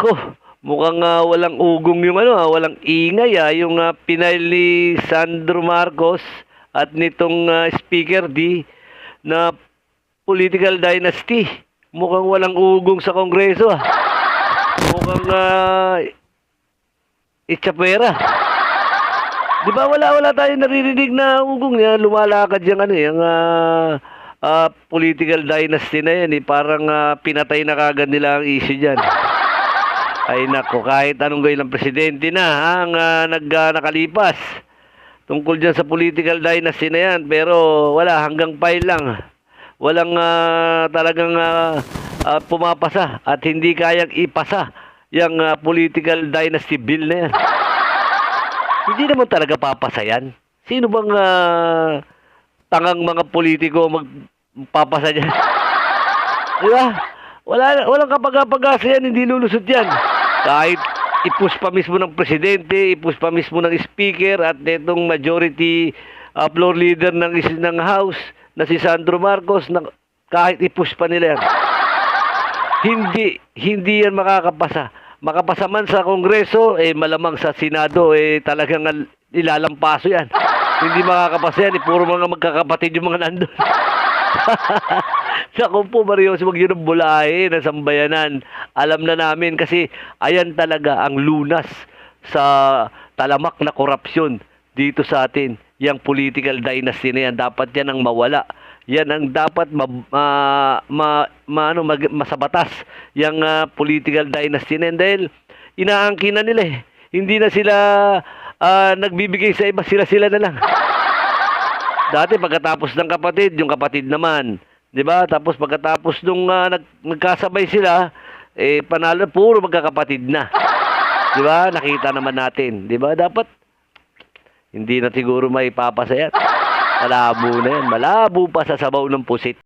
Nako, mukhang walang ugong yung walang ingay yung pinail ni Sandro Marcos at nitong Speaker D na political dynasty. Mukhang walang ugong sa Kongreso. Mukhang itsapwera. Di ba wala tayong naririnig na ugong niya, lumalakad yung political dynasty na yan. Parang pinatay na kagad nila ang issue dyan. Ay nako, kahit anong gawin ng presidente na ang nakalipas tungkol dyan sa political dynasty na yan, pero wala, hanggang file lang. Walang talagang pumapasa at hindi kayang ipasa yung political dynasty bill na yan. Hindi naman talaga papasa yan. Sino bang tangang mga politiko magpapasa dyan? Di ba? Walang kapag-apag-asa yan, hindi lulusot yan. Kahit i-push pa mismo ng presidente, i-push pa mismo ng speaker at itong majority floor leader ng House na si Sandro Marcos, kahit i-push pa nila yan. Hindi yan makakapasa. Makapasa man sa Kongreso, malamang sa Senado, talagang ilalampaso yan. Hindi makakapasa yan, puro mga magkakapatid yung mga nandun. Naku po, Marios, wag yun ang bulahe na sambayanan. Alam na namin kasi ayan talaga ang lunas sa talamak na korupsyon dito sa atin. Yang political dynasty na yan, dapat yan ang mawala. Yan ang dapat masabatas. Yang political dynasty na yan dahil inaangkin na nila Hindi na sila nagbibigay sa iba, sila na lang. Dati pagkatapos ng kapatid, yung kapatid naman. 'Di ba? Tapos pagkatapos nung nagkasabay sila, panalo puro magkakapatid na. 'Di ba? Nakita naman natin, 'di ba? Dapat hindi na siguro may papasa yan. Malabo na yan. Malabo pa sa sabaw ng pusit.